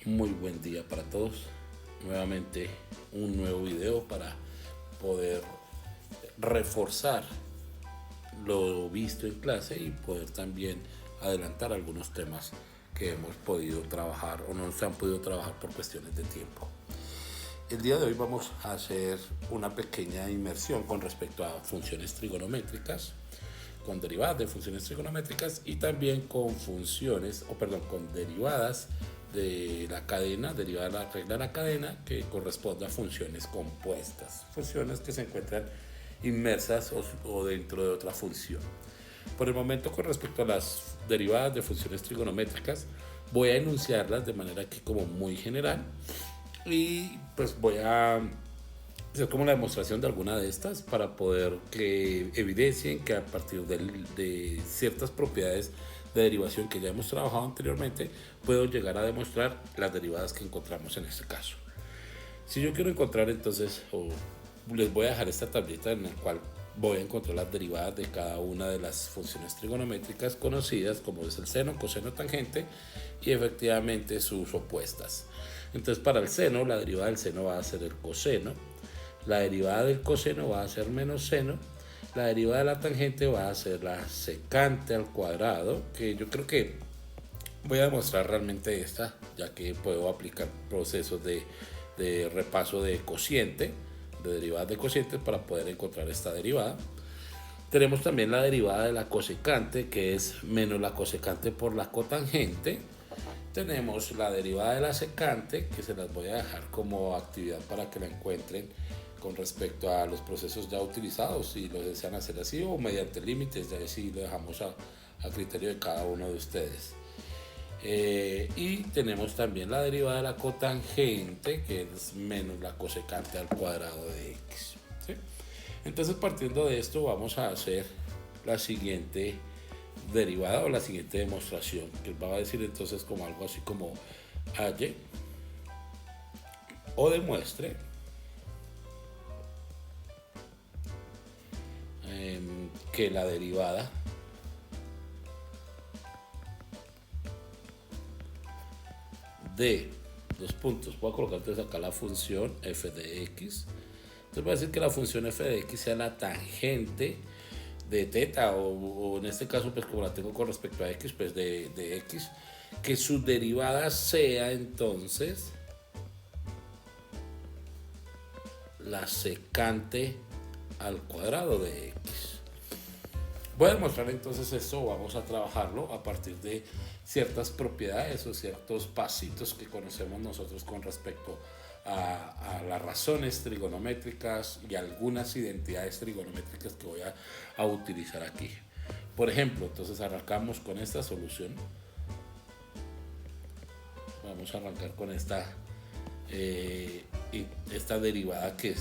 Muy buen día para todos. Nuevamente un nuevo video para poder reforzar lo visto en clase y poder también adelantar algunos temas que hemos podido trabajar o no se han podido trabajar por cuestiones de tiempo. El día de hoy vamos a hacer una pequeña inmersión con respecto a funciones trigonométricas, con derivadas de funciones trigonométricas y también con con derivadas de la cadena, derivada de la regla de la cadena que corresponde a funciones compuestas, funciones que se encuentran inmersas o dentro de otra función. Por el momento, con respecto a las derivadas de funciones trigonométricas, voy a enunciarlas de manera que como muy general y pues voy a hacer como la demostración de alguna de estas para poder que evidencien que a partir de ciertas propiedades de derivación que ya hemos trabajado anteriormente, puedo llegar a demostrar las derivadas que encontramos en este caso. Si yo quiero encontrar entonces, les voy a dejar esta tablita en la cual voy a encontrar las derivadas de cada una de las funciones trigonométricas conocidas, como es el seno, coseno, tangente y efectivamente sus opuestas. Entonces, para el seno, la derivada del seno va a ser el coseno, la derivada del coseno va a ser menos seno, la derivada de la tangente va a ser la secante al cuadrado, que yo creo que voy a demostrar realmente esta, ya que puedo aplicar procesos de repaso de cociente, de derivadas de cocientes para poder encontrar esta derivada. Tenemos también la derivada de la cosecante, que es menos la cosecante por la cotangente. Tenemos la derivada de la secante, que se las voy a dejar como actividad para que la encuentren con respecto a los procesos ya utilizados, si lo desean hacer así o mediante límites, ya así lo dejamos a criterio de cada uno de ustedes. Y tenemos también la derivada de la cotangente, que es menos la cosecante al cuadrado de x. ¿Sí? Entonces, partiendo de esto, vamos a hacer la siguiente derivada o la siguiente demostración, que va a decir entonces como algo así como halle o demuestre que la derivada de dos puntos, voy a colocar entonces acá la función f de x, entonces voy a decir que la función f de x sea la tangente de teta o en este caso pues como la tengo con respecto a x, pues de x, que su derivada sea entonces la secante al cuadrado de x. Voy a demostrar entonces esto, vamos a trabajarlo a partir de ciertas propiedades o ciertos pasitos que conocemos nosotros con respecto a las razones trigonométricas y algunas identidades trigonométricas que voy a utilizar aquí. Por ejemplo, entonces arrancamos con esta solución. Vamos a arrancar con esta derivada que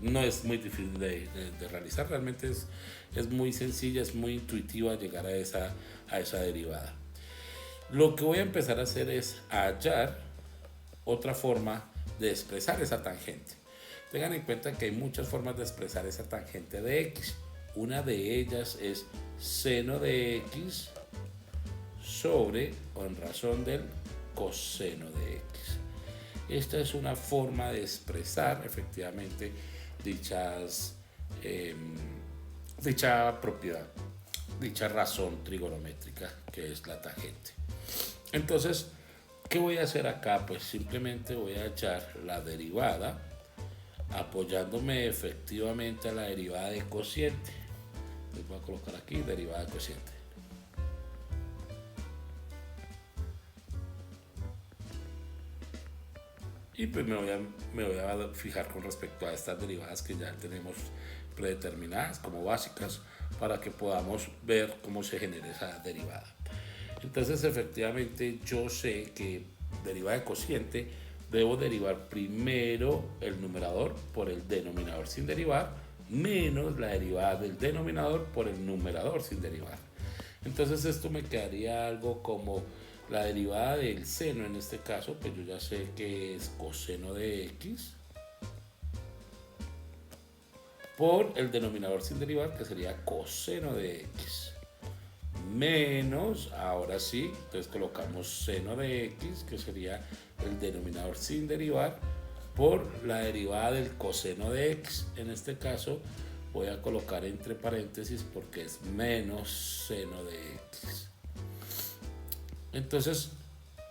no es muy difícil de realizar, realmente es muy sencilla, es muy intuitiva llegar a esa derivada. Lo que voy a empezar a hacer es hallar otra forma de expresar esa tangente. Tengan en cuenta que hay muchas formas de expresar esa tangente de x. Una de ellas es seno de x sobre o en razón del coseno de x. Esta es una forma de expresar efectivamente dicha propiedad, dicha razón trigonométrica que es la tangente. Entonces, ¿qué voy a hacer acá? Pues simplemente voy a echar la derivada apoyándome efectivamente a la derivada de cociente. Les voy a colocar aquí derivada de cociente. Y pues me voy a fijar con respecto a estas derivadas que ya tenemos predeterminadas como básicas para que podamos ver cómo se genera esa derivada. Entonces efectivamente yo sé que derivada de cociente debo derivar primero el numerador por el denominador sin derivar menos la derivada del denominador por el numerador sin derivar. Entonces esto me quedaría algo como la derivada del seno, en este caso, pues yo ya sé que es coseno de x por el denominador sin derivar, que sería coseno de x, menos, ahora sí, entonces colocamos seno de x, que sería el denominador sin derivar, por la derivada del coseno de x. En este caso voy a colocar entre paréntesis porque es menos seno de x. Entonces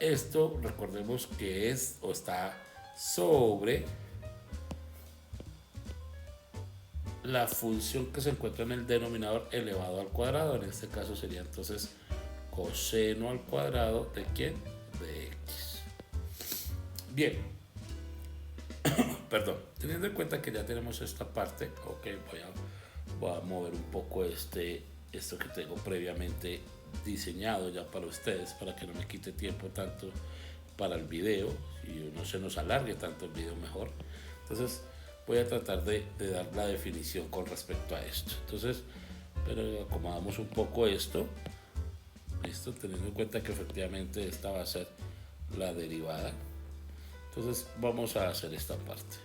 esto recordemos que es o está sobre la función que se encuentra en el denominador elevado al cuadrado. En este caso sería entonces coseno al cuadrado de ¿quién? De x. Bien, perdón, teniendo en cuenta que ya tenemos esta parte, ok, voy a mover un poco esto que tengo previamente diseñado ya para ustedes, para que no me quite tiempo tanto para el video y no se nos alargue tanto el video mejor. Entonces voy a tratar de dar la definición con respecto a esto. Entonces, pero acomodamos un poco esto, listo, teniendo en cuenta que efectivamente esta va a ser la derivada. Entonces vamos a hacer esta parte.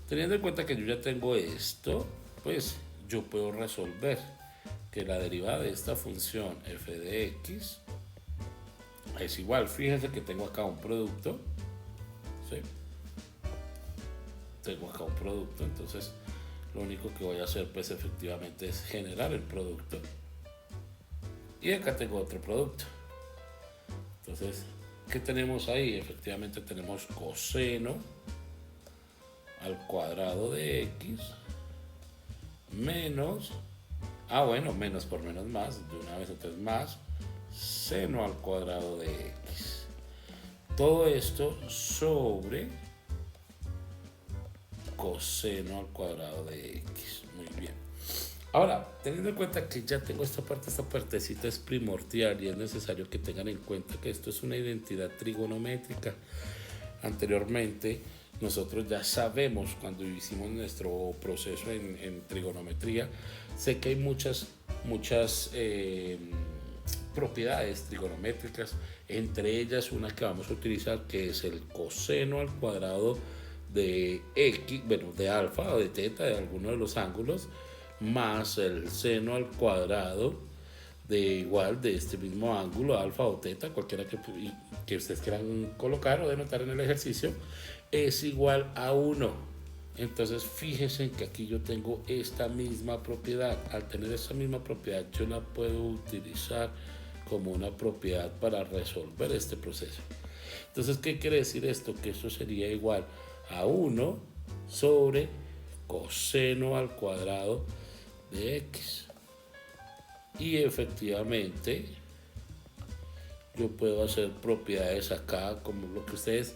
Teniendo en cuenta que yo ya tengo esto, pues yo puedo resolver que la derivada de esta función f de x es igual. Fíjense que tengo acá un producto, ¿sí? Tengo acá un producto, entonces lo único que voy a hacer pues efectivamente es generar el producto, y acá tengo otro producto. Entonces, ¿qué tenemos ahí? Efectivamente tenemos coseno al cuadrado de x menos, menos por menos más, de una vez, entonces más seno al cuadrado de x. Todo esto sobre coseno al cuadrado de x. Muy bien. Ahora, teniendo en cuenta que ya tengo esta partecita es primordial y es necesario que tengan en cuenta que esto es una identidad trigonométrica. Anteriormente, nosotros ya sabemos, cuando hicimos nuestro proceso en trigonometría, sé que hay muchas propiedades trigonométricas, entre ellas una que vamos a utilizar, que es el coseno al cuadrado de x, bueno, de alfa o de teta, de alguno de los ángulos, más el seno al cuadrado de este mismo ángulo, alfa o teta, cualquiera que ustedes quieran colocar o denotar en el ejercicio, es igual a 1. Entonces fíjense que aquí yo tengo esta misma propiedad. Al tener esta misma propiedad, yo la puedo utilizar como una propiedad para resolver este proceso. Entonces, ¿qué quiere decir esto? Que esto sería igual a 1 sobre coseno al cuadrado de x. Y efectivamente yo puedo hacer propiedades acá, como lo que ustedes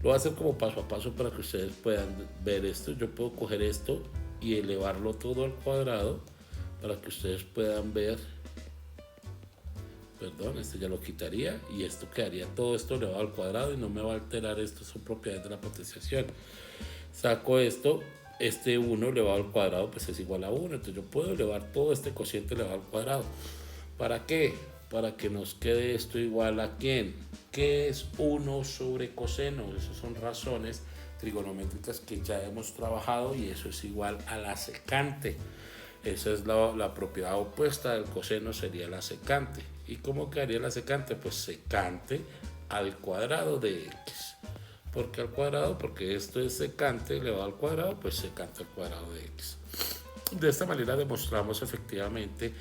lo hacen como paso a paso para que ustedes puedan ver esto. Yo puedo coger esto y elevarlo todo al cuadrado para que ustedes puedan ver. Perdón, este ya lo quitaría y esto quedaría todo esto elevado al cuadrado y no me va a alterar. Esto son propiedades de la potenciación. Saco esto, este 1 elevado al cuadrado pues es igual a 1, entonces yo puedo elevar todo este cociente elevado al cuadrado. ¿Para qué? Para que nos quede esto igual a ¿quién? ¿Qué es 1 sobre coseno? Esas son razones trigonométricas que ya hemos trabajado y eso es igual a la secante. Esa es la propiedad opuesta del coseno, sería la secante. ¿Y cómo quedaría la secante? Pues secante al cuadrado de x. ¿Por qué al cuadrado? Porque esto es secante elevado al cuadrado, pues secante al cuadrado de x. De esta manera demostramos efectivamente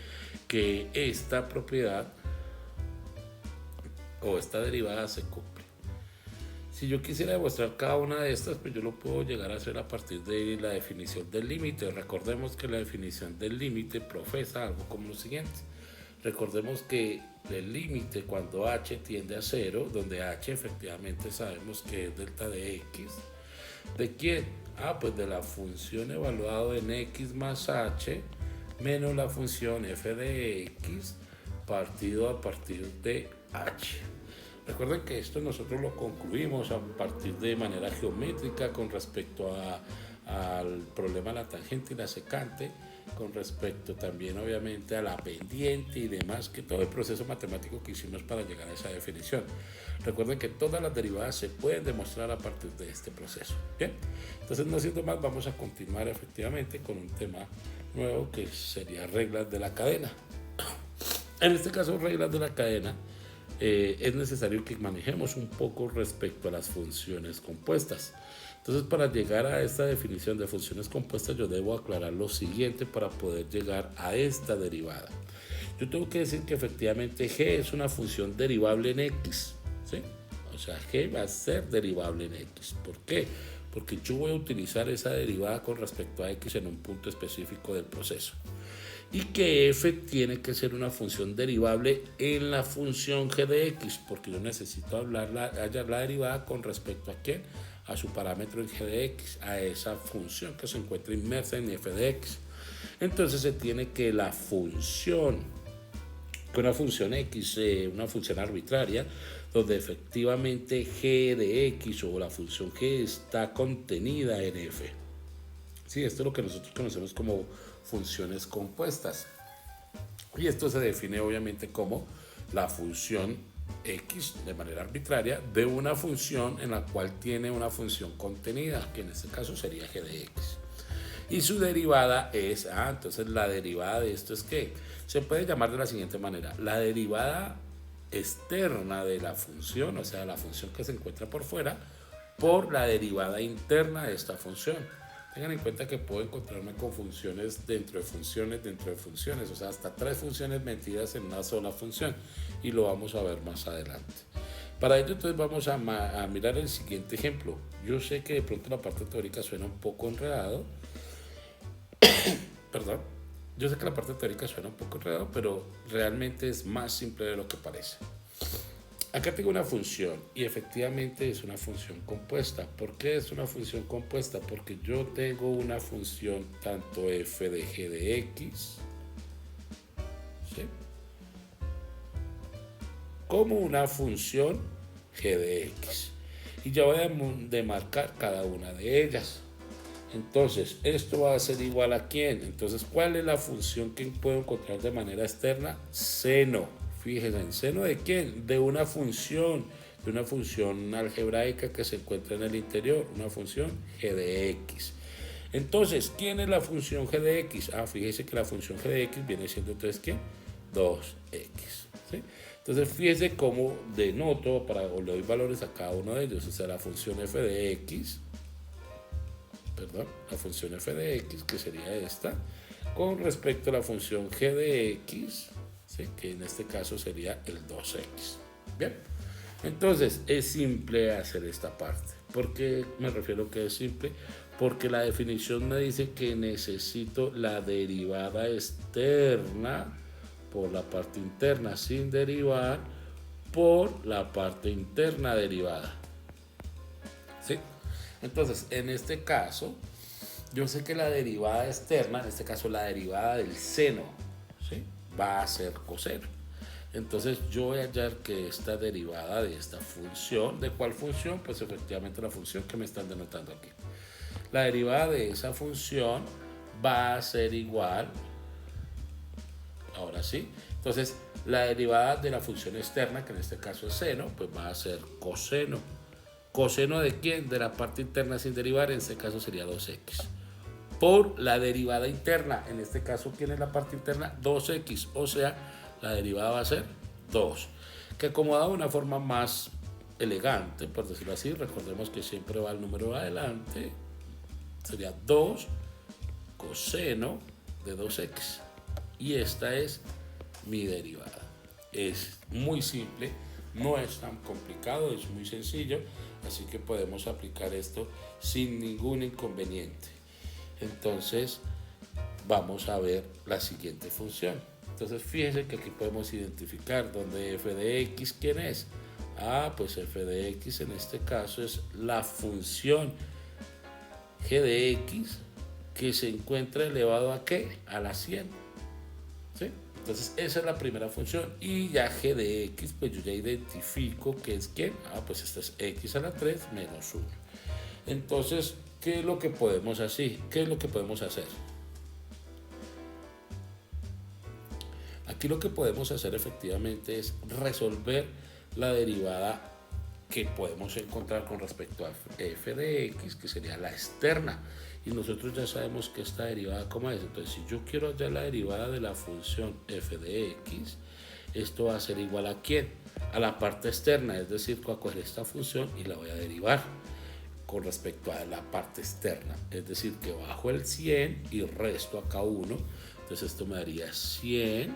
que esta propiedad o esta derivada se cumple. Si yo quisiera demostrar cada una de estas, pues yo lo puedo llegar a hacer a partir de la definición del límite. Recordemos que la definición del límite profesa algo como lo siguiente. Recordemos que el límite cuando h tiende a 0, donde h efectivamente sabemos que es delta de x, ¿de quién? Pues de la función evaluada en x más h menos la función f de x partido a partir de h. Recuerden que esto nosotros lo concluimos a partir de manera geométrica con respecto al problema de la tangente y la secante, con respecto también obviamente a la pendiente y demás, que todo el proceso matemático que hicimos para llegar a esa definición. Recuerden que todas las derivadas se pueden demostrar a partir de este proceso. Bien, entonces no siendo más, vamos a continuar efectivamente con un tema nuevo que sería reglas de la cadena. En este caso, reglas de la cadena, es necesario que manejemos un poco respecto a las funciones compuestas. Entonces, para llegar a esta definición de funciones compuestas, yo debo aclarar lo siguiente para poder llegar a esta derivada. Yo tengo que decir que efectivamente g es una función derivable en x, ¿sí? O sea, g va a ser derivable en x. ¿Por qué? Porque yo voy a utilizar esa derivada con respecto a x en un punto específico del proceso. Y que f tiene que ser una función derivable en la función g de x, porque yo necesito hallar la derivada con respecto a ¿quién? A su parámetro en g de x, a esa función que se encuentra inmersa en f de x. Entonces se tiene que la función, que una función x, una función arbitraria, donde efectivamente g de x o la función g está contenida en f. Sí, esto es lo que nosotros conocemos como funciones compuestas. Y esto se define obviamente como la función x de manera arbitraria de una función en la cual tiene una función contenida, que en este caso sería g de x. Y su derivada es, entonces la derivada de esto es que se puede llamar de la siguiente manera: la derivada externa de la función, o sea, la función que se encuentra por fuera, por la derivada interna de esta función. Tengan en cuenta que puedo encontrarme con funciones dentro de funciones, o sea, hasta 3 funciones metidas en una sola función, y lo vamos a ver más adelante. Para ello, entonces, vamos a mirar el siguiente ejemplo. Yo sé que de pronto la parte teórica suena un poco enredado, perdón, yo sé que la parte teórica suena un poco enredado, pero realmente es más simple de lo que parece. Acá tengo una función y efectivamente es una función compuesta. ¿Por qué es una función compuesta? Porque yo tengo una función tanto f de g de x, ¿sí?, como una función g de x. Y ya voy a demarcar cada una de ellas. Entonces, esto va a ser igual a ¿quién? Entonces, ¿cuál es la función que puedo encontrar de manera externa? Seno. Fíjense, ¿en seno de quién? De una función algebraica que se encuentra en el interior, una función g de x. Entonces, ¿quién es la función g de x? Fíjense que la función g de x viene siendo entonces ¿quién? 2x. ¿Sí? Entonces, fíjense cómo denoto, o le doy valores a cada uno de ellos. O sea, la función f de x, la función f de x, que sería esta, con respecto a la función g de x, ¿sí?, que en este caso sería el 2x. Bien, entonces es simple hacer esta parte. ¿Por qué me refiero que es simple? Porque la definición me dice que necesito la derivada externa por la parte interna sin derivar por la parte interna derivada. ¿Sí? Entonces, en este caso, yo sé que la derivada externa, en este caso la derivada del seno, ¿sí?, va a ser coseno. Entonces, yo voy a hallar que esta derivada de esta función, ¿de cuál función? Pues efectivamente la función que me están denotando aquí. La derivada de esa función va a ser igual, ahora sí, entonces la derivada de la función externa, que en este caso es seno, pues va a ser coseno. ¿Coseno de quién? De la parte interna sin derivar, en este caso sería 2x. Por la derivada interna, en este caso, ¿quién es la parte interna? 2x, o sea, la derivada va a ser 2. Que acomodado de una forma más elegante, por decirlo así, recordemos que siempre va el número adelante, sería 2 coseno de 2x. Y esta es mi derivada. Es muy simple, no es tan complicado, es muy sencillo, así que podemos aplicar esto sin ningún inconveniente. Entonces, vamos a ver la siguiente función. Entonces, fíjense que aquí podemos identificar donde f de x, ¿quién es? Pues f de x en este caso es la función g de x que se encuentra elevado ¿a qué? A la 100. ¿Sí? Entonces, esa es la primera función. Y ya g de x, pues yo ya identifico que es ¿quién? Pues esto es x a la 3 menos 1. Entonces, ¿qué es lo que podemos hacer? Aquí lo que podemos hacer efectivamente es resolver la derivada que podemos encontrar con respecto a f de x, que sería la externa. Y nosotros ya sabemos que esta derivada, ¿cómo es? Entonces, si yo quiero hallar la derivada de la función f de x, Esto va a ser igual a ¿quién? A la parte externa, es decir, voy a coger esta función y la voy a derivar con respecto a la parte externa, es decir, que bajo el 100 y resto acá 1, entonces esto me daría 100.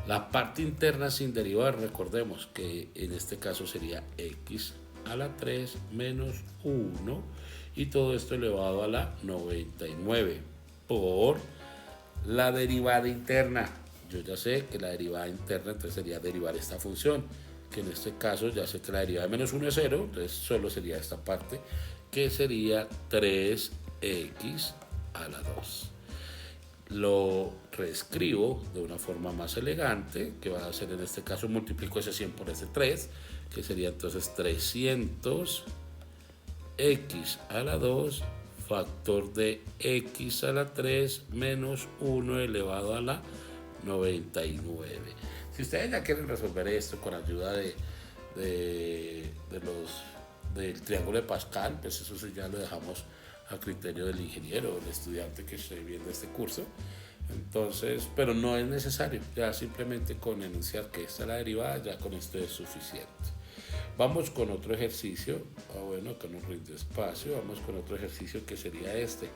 La parte interna sin derivar, recordemos que en este caso sería x a la 3 menos 1 y todo esto elevado a la 99 por la derivada interna. Yo ya sé que la derivada interna entonces sería derivar esta función, que en este caso ya sé que la derivada de menos 1 es 0, entonces solo sería esta parte, que sería 3x a la 2. Lo reescribo de una forma más elegante, que va a ser en este caso multiplico ese 100 por ese 3, que sería entonces 300x a la 2 factor de x a la 3 menos 1 elevado a la 99. Si ustedes ya quieren resolver esto con ayuda del triángulo de Pascal, pues eso ya lo dejamos a criterio del ingeniero o del estudiante que esté viendo este curso. Entonces, pero no es necesario, ya simplemente con enunciar que esta es la derivada, ya con esto es suficiente. Vamos con otro ejercicio, bueno, que nos rinde espacio, vamos con otro ejercicio que sería este.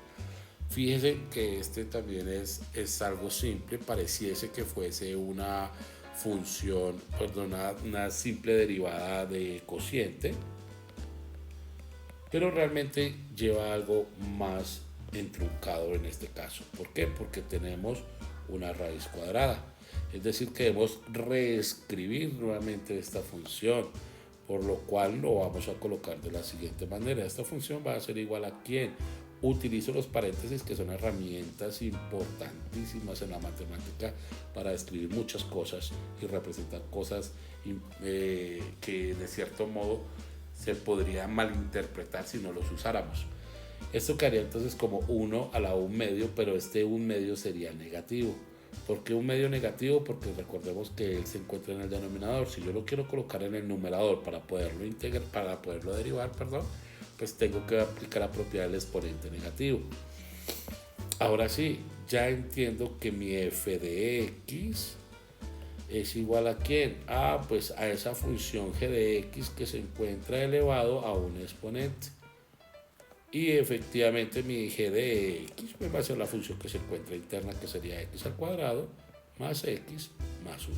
Fíjense que este también es algo simple, pareciese que fuese una función, perdón, una simple derivada de cociente, pero realmente lleva algo más entrucado en este caso. ¿Por qué? Porque tenemos una raíz cuadrada, es decir, que debemos reescribir nuevamente esta función, por lo cual lo vamos a colocar de la siguiente manera. Esta función va a ser igual a ¿quién? Utilizo los paréntesis, que son herramientas importantísimas en la matemática para describir muchas cosas y representar cosas que de cierto modo se podría malinterpretar si no los usáramos. Esto quedaría entonces como 1 a la 1 medio, pero este 1 medio sería negativo. ¿Por qué un medio negativo? Porque recordemos que él se encuentra en el denominador. Si yo lo quiero colocar en el numerador para poderlo integrar, para poderlo derivar, pues tengo que aplicar la propiedad del exponente negativo. Ahora sí, ya entiendo que mi f de x es igual a ¿quién? Pues a esa función g de x que se encuentra elevado a un exponente. Y efectivamente mi g de x me va a ser la función que se encuentra interna, que sería x al cuadrado más x más 1.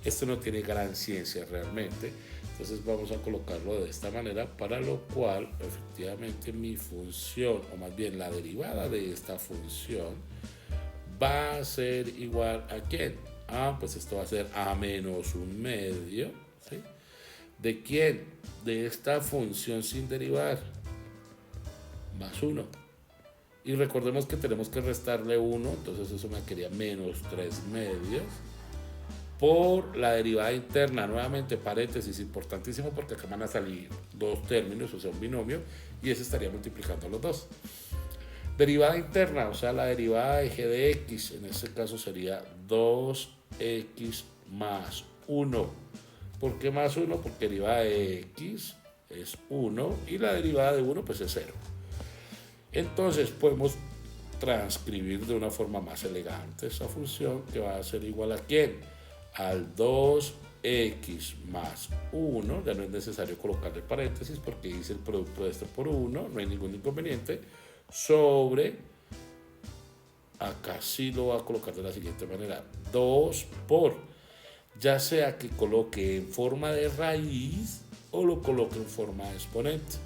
Esto no tiene gran ciencia realmente, entonces vamos a colocarlo de esta manera, para lo cual efectivamente mi función, o más bien la derivada de esta función, va a ser igual a ¿quién? Pues esto va a ser a menos 1 medio, ¿sí? ¿De quién? De esta función sin derivar, más 1. Y recordemos que tenemos que restarle 1, entonces eso me quedaría menos 3 medios por la derivada interna, nuevamente paréntesis, importantísimo porque acá van a salir dos términos, o sea un binomio, y ese estaría multiplicando los dos. Derivada interna, o sea la derivada de g de x, en este caso sería 2x más 1. ¿Por qué más 1? Porque derivada de x es 1 y la derivada de 1 pues es 0. Entonces podemos transcribir de una forma más elegante esa función, que va a ser igual a ¿quién? Al 2x más 1, ya no es necesario colocarle paréntesis porque hice el producto de esto por 1, no hay ningún inconveniente, sobre, acá sí lo voy a colocar de la siguiente manera, 2 por, ya sea que coloque en forma de raíz o lo coloque en forma de exponente.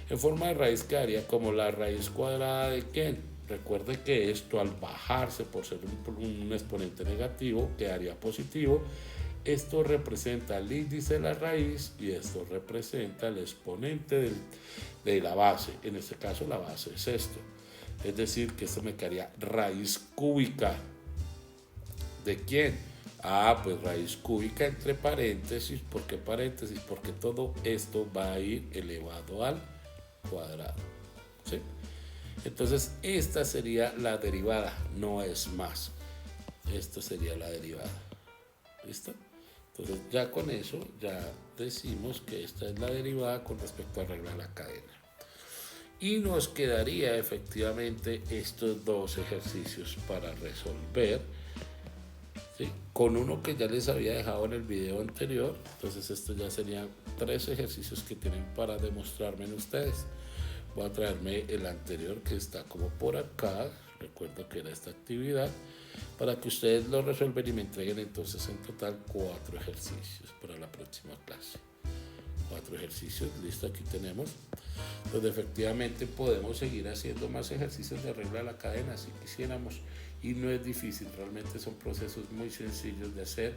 En forma de raíz quedaría como la raíz cuadrada de ¿quién? Recuerde que esto al bajarse por ser un exponente negativo quedaría positivo. Esto representa el índice de la raíz y esto representa el exponente de la base. En este caso la base es esto. Es decir, que esto me quedaría raíz cúbica. ¿De quién? Pues raíz cúbica entre paréntesis. ¿Por qué paréntesis? Porque todo esto va a ir elevado al cuadrado. ¿Sí? Entonces esta sería la derivada, no es más. Esto sería la derivada. ¿Listo? Entonces ya con eso ya decimos que esta es la derivada con respecto a arreglar la cadena. Y nos quedaría efectivamente estos dos ejercicios para resolver. ¿sí? Con uno que ya les había dejado en el video anterior. Entonces esto ya serían 3 ejercicios que tienen para demostrarme en ustedes. Voy a traerme el anterior que está como por acá, recuerdo que era esta actividad, para que ustedes lo resuelvan y me entreguen entonces en total 4 ejercicios para la próxima clase. 4 ejercicios, listo, aquí tenemos, donde efectivamente podemos seguir haciendo más ejercicios de regla de la cadena si quisiéramos, y no es difícil, realmente son procesos muy sencillos de hacer,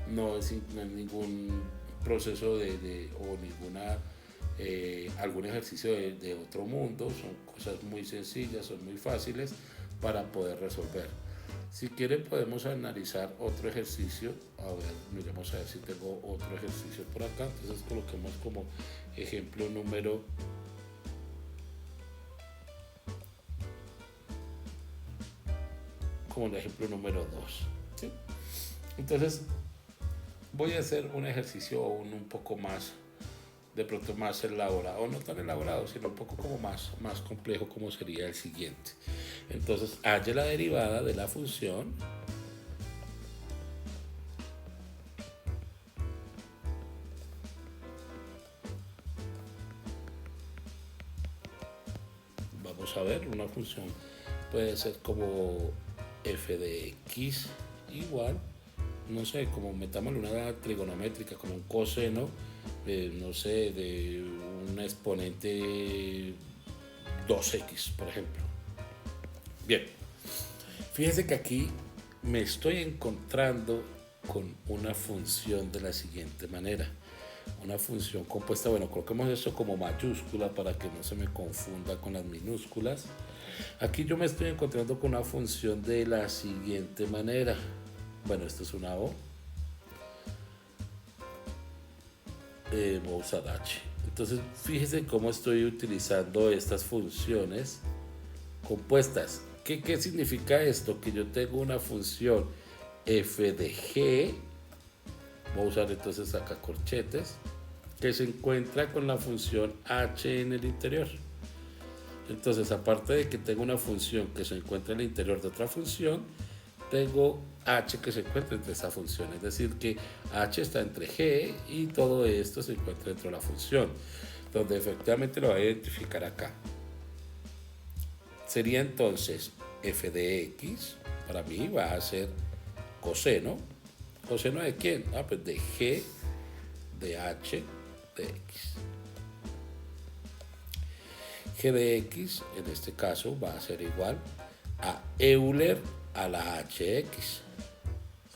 no es ningún proceso o ninguna algún ejercicio de otro mundo, son cosas muy sencillas, son muy fáciles para poder resolver. Si quieren podemos analizar otro ejercicio, a ver, miremos a ver si tengo otro ejercicio por acá, entonces coloquemos como ejemplo número como el ejemplo número 2, ¿sí? Entonces voy a hacer un ejercicio un poco más, de pronto más elaborado, o no tan elaborado, sino un poco como más complejo, como sería el siguiente. Entonces, halle la derivada de la función vamos a ver, una función puede ser como f de x igual, no sé, como metámosle una trigonométrica, como un coseno, no sé, de un exponente 2x, por ejemplo. Bien, fíjense que aquí me estoy encontrando con una función de la siguiente manera. Una función compuesta, bueno, coloquemos esto como mayúscula para que no se me confunda con las minúsculas. Aquí yo me estoy encontrando con una función de la siguiente manera. Bueno, esto es una O. Vamos a usar H. Entonces, fíjense cómo estoy utilizando estas funciones compuestas. ¿Qué significa esto? Que yo tengo una función f de g, voy a usar entonces acá corchetes, que se encuentra con la función h en el interior. Entonces, aparte de que tengo una función que se encuentra en el interior de otra función, tengo h que se encuentra entre esa función, es decir que h está entre g y todo esto se encuentra dentro de la función, donde efectivamente lo voy a identificar acá. Sería entonces f de x, para mí va a ser coseno. ¿Coseno de quién? Pues de g de h de x. G de x en este caso va a ser igual a Euler a la hx.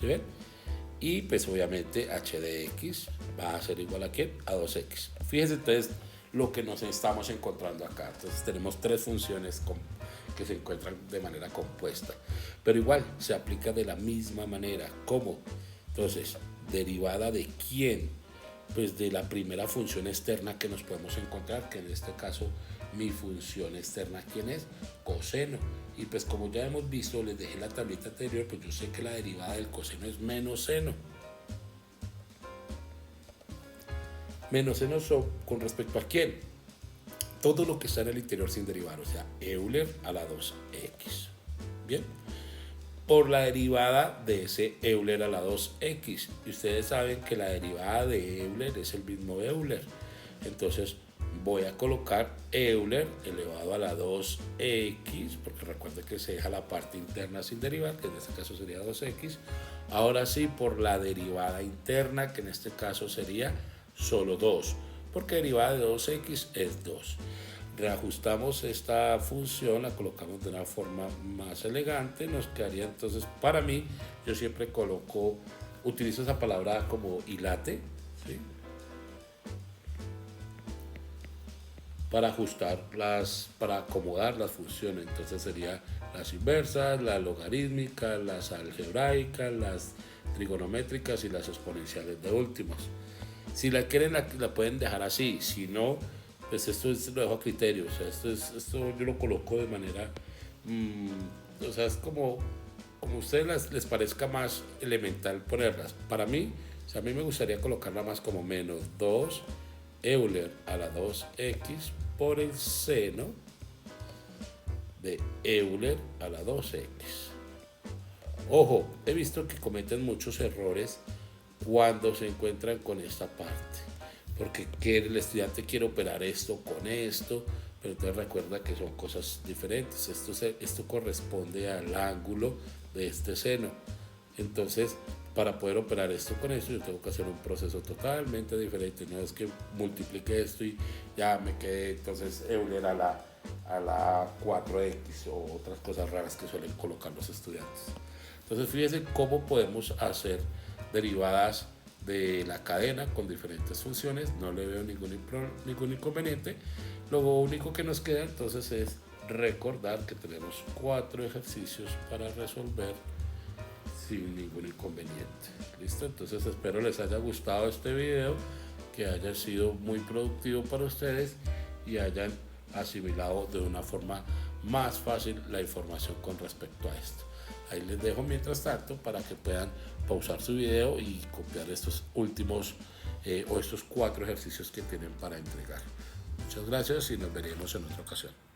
¿Sí ven? Y pues obviamente h de x va a ser igual a ¿quién? A 2x. Fíjense entonces lo que nos estamos encontrando acá. Entonces tenemos 3 funciones que se encuentran de manera compuesta, pero igual se aplica de la misma manera. ¿Cómo? Entonces, derivada de quién, pues de la primera función externa que nos podemos encontrar, que en este caso mi función externa, ¿quién es? Coseno. Y pues como ya hemos visto, les dejé la tablita anterior, pues yo sé que la derivada del coseno es menos seno. Menos seno con respecto a quién, todo lo que está en el interior sin derivar, o sea, Euler a la 2x. Bien, por la derivada de ese Euler a la 2x. Y ustedes saben que la derivada de Euler es el mismo Euler. Entonces voy a colocar Euler elevado a la 2x, porque recuerden que se deja la parte interna sin derivar, que en este caso sería 2x. Ahora sí, por la derivada interna, que en este caso sería solo 2, porque derivada de 2x es 2. Reajustamos esta función, la colocamos de una forma más elegante, nos quedaría entonces, para mí, yo siempre utilizo esa palabra como hilate, ¿sí? Para para acomodar las funciones. Entonces sería las inversas, las logarítmicas, las algebraicas, las trigonométricas y las exponenciales de últimas. Si la quieren la pueden dejar así, si no, pues esto lo dejo a criterio. O sea, esto yo lo coloco de manera, o sea, es como a ustedes les parezca más elemental ponerlas. Para mí, o sea, a mí me gustaría colocarla más como menos 2 Euler a la 2x por el seno de Euler a la 2x. Ojo, he visto que cometen muchos errores cuando se encuentran con esta parte, porque el estudiante quiere operar esto con esto, pero entonces recuerda que son cosas diferentes. Esto corresponde al ángulo de este seno. Entonces, para poder operar esto con esto, yo tengo que hacer un proceso totalmente diferente. No es que multiplique esto y ya me quede entonces Euler a la 4x o otras cosas raras que suelen colocar los estudiantes. Entonces, fíjense cómo podemos hacer derivadas de la cadena con diferentes funciones. No le veo ningún inconveniente. Lo único que nos queda entonces es recordar que tenemos 4 ejercicios para resolver sin ningún inconveniente. ¿Listo? Entonces espero les haya gustado este video, que haya sido muy productivo para ustedes y hayan asimilado de una forma más fácil la información con respecto a esto. Ahí les dejo mientras tanto para que puedan pausar su video y copiar estos últimos o estos 4 ejercicios que tienen para entregar. Muchas gracias y nos veremos en otra ocasión.